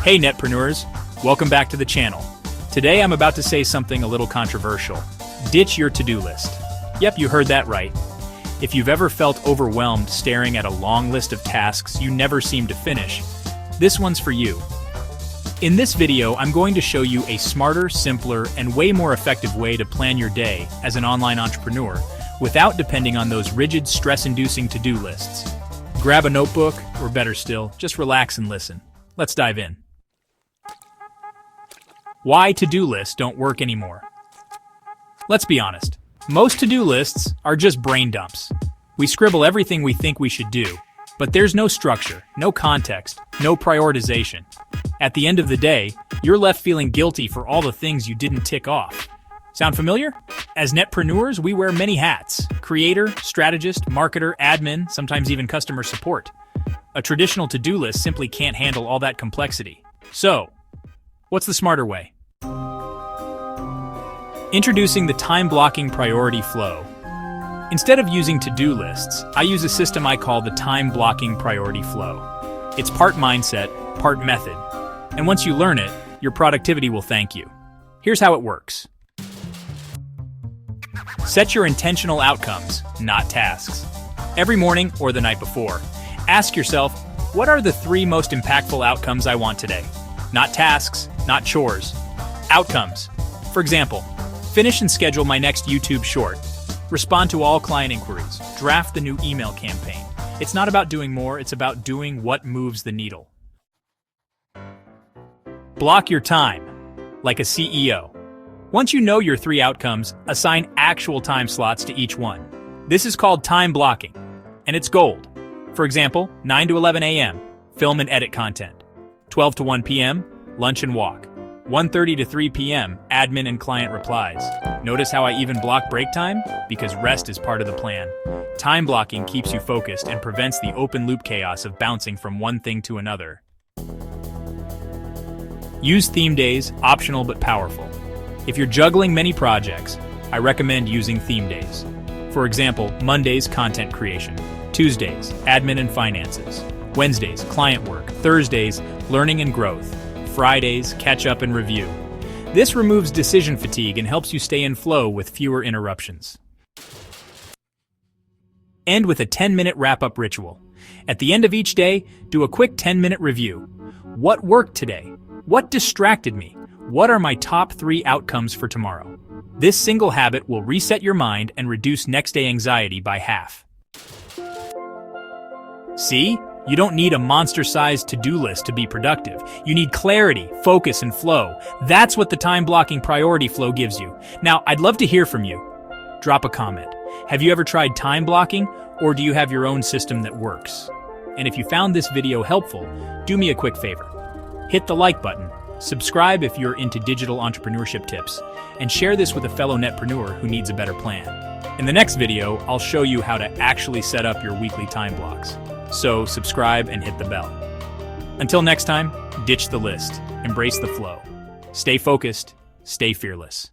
Hey netpreneurs, welcome back to the channel. Today I'm about to say something a little controversial. Ditch your to-do list. Yep, you heard that right. If you've ever felt overwhelmed staring at a long list of tasks you never seem to finish, this one's for you. In this video, I'm going to show you a smarter, simpler, and way more effective way to plan your day as an online entrepreneur without depending on those rigid, stress-inducing to-do lists. Grab a notebook, or better still, just relax and listen. Let's dive in. Why to-do lists don't work anymore. Let's be honest. Most to-do lists are just brain dumps. We scribble everything we think we should do, but there's no structure, no context, no prioritization. At the end of the day, you're left feeling guilty for all the things you didn't tick off. Sound familiar? As netpreneurs, we wear many hats: creator, strategist, marketer, admin, sometimes even customer support. A traditional to-do list simply can't handle all that complexity. So, what's the smarter way? Introducing the time-blocking priority flow. Instead of using to-do lists, I use a system I call the time-blocking priority flow. It's part mindset, part method. And once you learn it, your productivity will thank you. Here's how it works. Set your intentional outcomes, not tasks. Every morning or the night before, ask yourself, what are the 3 most impactful outcomes I want today? Not tasks, not chores. Outcomes. For example, finish and schedule my next YouTube short. Respond to all client inquiries. Draft the new email campaign. It's not about doing more, it's about doing what moves the needle. Block your time, like a CEO. Once you know your 3 outcomes, assign actual time slots to each one. This is called time blocking, and it's gold. For example, 9 to 11 a.m., film and edit content. 12 to 1 p.m., lunch and walk. 1:30 to 3 p.m., admin and client replies. Notice how I even block break time? Because rest is part of the plan. Time blocking keeps you focused and prevents the open loop chaos of bouncing from one thing to another. Use theme days, optional but powerful. If you're juggling many projects, I recommend using theme days. For example, Mondays, content creation. Tuesdays, admin and finances. Wednesdays, client work. Thursdays, learning and growth. Fridays, catch up and review. This removes decision fatigue and helps you stay in flow with fewer interruptions. End with a 10-minute wrap-up ritual. At the end of each day, do a quick 10-minute review. What worked today? What distracted me? What are my top 3 outcomes for tomorrow? This single habit will reset your mind and reduce next-day anxiety by half. See? You don't need a monster-sized to-do list to be productive. You need clarity, focus, and flow. That's what the time-blocking priority flow gives you. Now, I'd love to hear from you. Drop a comment. Have you ever tried time blocking, or do you have your own system that works? And if you found this video helpful, do me a quick favor. Hit the like button, subscribe if you're into digital entrepreneurship tips, and share this with a fellow netpreneur who needs a better plan. In the next video, I'll show you how to actually set up your weekly time blocks. So subscribe and hit the bell. Until next time, ditch the list, embrace the flow. Stay focused, stay fearless.